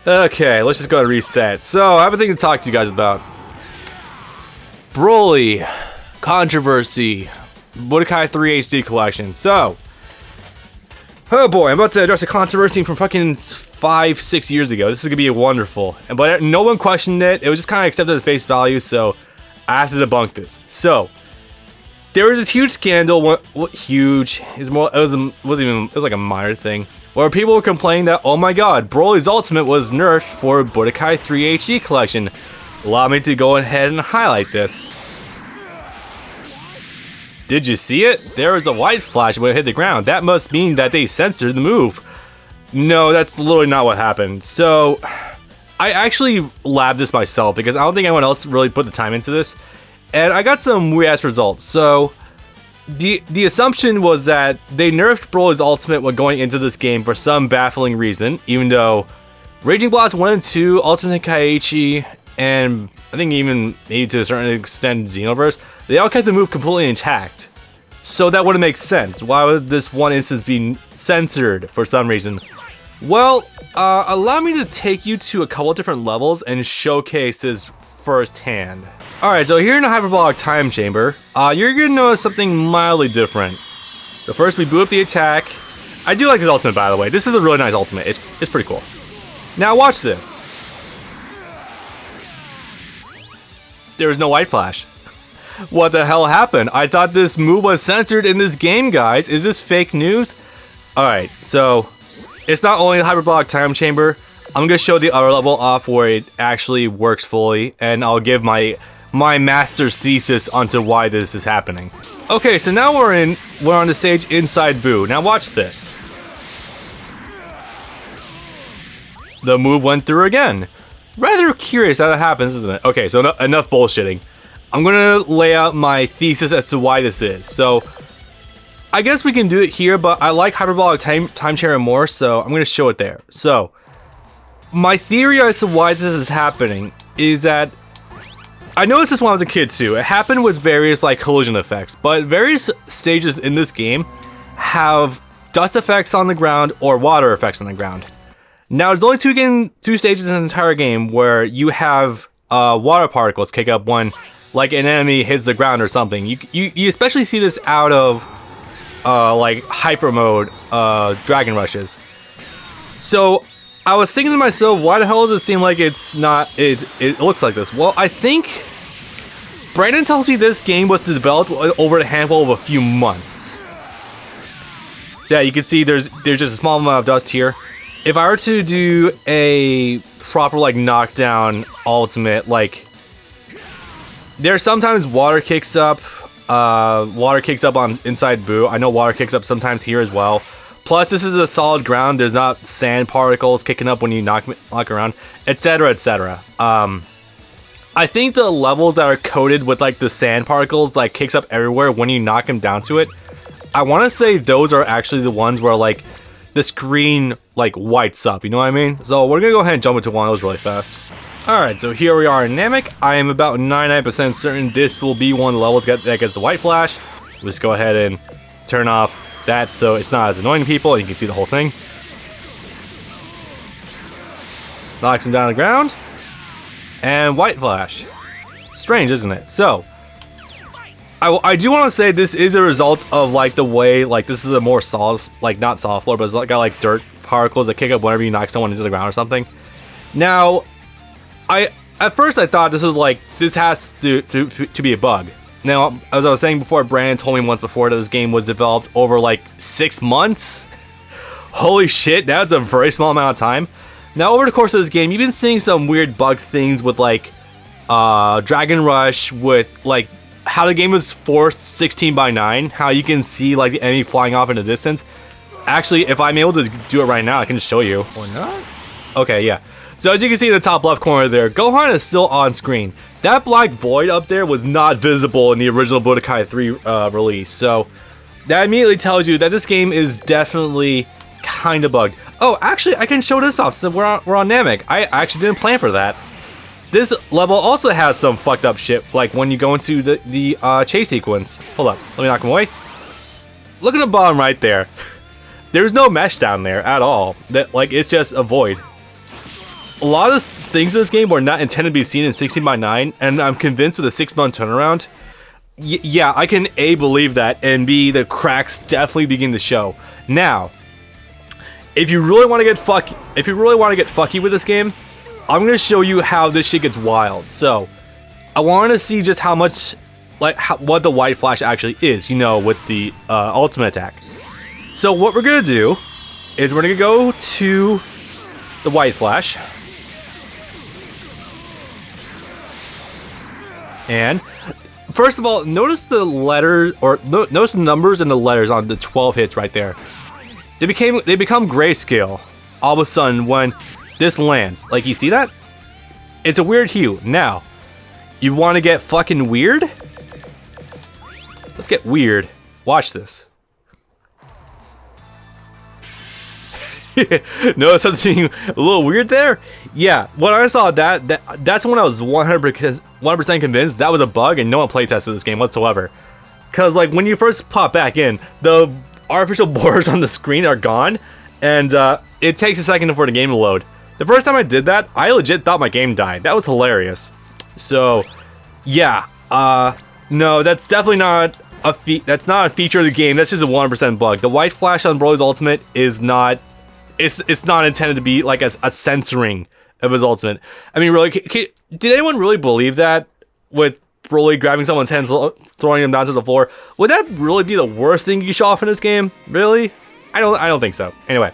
Okay, let's just go ahead and reset. So, I have a thing to talk to you guys about. Broly, controversy, Budokai 3 HD collection. So, oh boy, I'm about to address a controversy from fucking 5-6 years ago. This is gonna be wonderful. But no one questioned it. It was just kind of accepted at face value, so I have to debunk this. So, there was this huge scandal. What huge? It was like a minor thing. Where people were complaining that, oh my god, Broly's Ultimate was nerfed for Budokai 3 HD collection. Allow me to go ahead and highlight this. Did you see it? There was a white flash when it hit the ground. That must mean that they censored the move. No, that's literally not what happened. So, I actually labbed this myself because I don't think anyone else really put the time into this. And I got some weird ass results. So, the assumption was that they nerfed Broly's Ultimate when going into this game for some baffling reason, even though Raging Blast 1 and 2, Ultimate Kaiichi, and I think even maybe to a certain extent Xenoverse, they all kept the move completely intact. So that wouldn't make sense. Why would this one instance be censored for some reason? Well, allow me to take you to a couple different levels and showcase this firsthand. Alright, so here in the Hyperbolic Time Chamber, you're gonna notice something mildly different. So first we boot up the attack. I do like this ultimate, by the way. This is a really nice ultimate. It's pretty cool. Now watch this. There's no white flash. What the hell happened? I thought this move was censored in this game, guys. Is this fake news? Alright, so it's not only the Hyperbolic Time Chamber. I'm gonna show the other level off where it actually works fully, and I'll give my master's thesis onto why this is happening. Okay, so now we're on the stage inside Boo. Now watch this. The move went through again. Rather curious how that happens, isn't it? Okay, so enough bullshitting. I'm gonna lay out my thesis as to why this is. So, I guess we can do it here, but I like Hyperbolic Time Chamber more, so I'm gonna show it there. So, my theory as to why this is happening is that I noticed this when I was a kid too. It happened with various like collision effects, but various stages in this game have dust effects on the ground or water effects on the ground. Now, there's only two stages in the entire game where you have water particles kick up when like an enemy hits the ground or something. You especially see this out of like hyper mode dragon rushes. So I was thinking to myself, why the hell does it seem like it's not, it looks like this? Well, I think Brandon tells me this game was developed over a handful of a few months. So yeah, you can see there's just a small amount of dust here. If I were to do a proper like knockdown ultimate, like there's sometimes water kicks up on inside Boo. I know water kicks up sometimes here as well. Plus, this is a solid ground. There's not sand particles kicking up when you knock around, etc., etc. I think the levels that are coated with like the sand particles like kicks up everywhere when you knock them down to it. I want to say those are actually the ones where like the screen like whites up. You know what I mean? So we're gonna go ahead and jump into one of those really fast. All right, so here we are in Namek. I am about 99% certain this will be one of the levels that gets the white flash. We'll just go ahead and turn off that so it's not as annoying to people and you can see the whole thing. Knocks him down to the ground. And white flash. Strange, isn't it? So, I do want to say this is a result of like the way, like this is a more solid, like not solid floor, but it's got like dirt particles that kick up whenever you knock someone into the ground or something. Now, at first I thought this was like, this has to be a bug. Now, as I was saying before, Brandon told me once before that this game was developed over like 6 months. Holy shit, that's a very small amount of time. Now, over the course of this game, you've been seeing some weird bug things with like Dragon Rush, with like how the game was forced 16:9, how you can see like the enemy flying off in the distance. Actually, if I'm able to do it right now, I can just show you. Or not? Okay, yeah. So as you can see in the top left corner there, Gohan is still on screen. That black void up there was not visible in the original Budokai 3 release. So that immediately tells you that this game is definitely kind of bugged. Oh, actually, I can show this off since we're on Namek. I actually didn't plan for that. This level also has some fucked up shit, like when you go into the chase sequence. Hold up, let me knock him away. Look at the bottom right there. There's no mesh down there at all. That like it's just a void. a lot of things in this game were not intended to be seen in 16:9, and I'm convinced with a 6-month turnaround, yeah, I can A, believe that, and B, the cracks definitely begin to show. Now, if you really want to get fucky with this game, I'm gonna show you how this shit gets wild. So, I want to see just how much, what the White Flash actually is, you know, with the ultimate attack. So what we're gonna do is we're gonna go to the White Flash, and first of all, notice the letters, or notice the numbers and the letters on the 12 hits right there. They become grayscale all of a sudden when this lands. Like, you see that? It's a weird hue. Now, you want to get fucking weird? Let's get weird. Watch this. Notice something a little weird there? Yeah, when I saw that's when I was 100% convinced that was a bug and no one playtested this game whatsoever. Cause like when you first pop back in, the artificial borders on the screen are gone, and it takes a second for the game to load. The first time I did that, I legit thought my game died. That was hilarious. So, yeah, no, that's definitely not that's not a feature of the game. That's just a 100% bug. The White Flash on Broly's ultimate is not. It's not intended to be like a censoring of his ultimate. I mean, really, did anyone really believe that with Broly grabbing someone's hands, throwing them down to the floor? Would that really be the worst thing you show off in this game? Really? I don't think so. Anyway.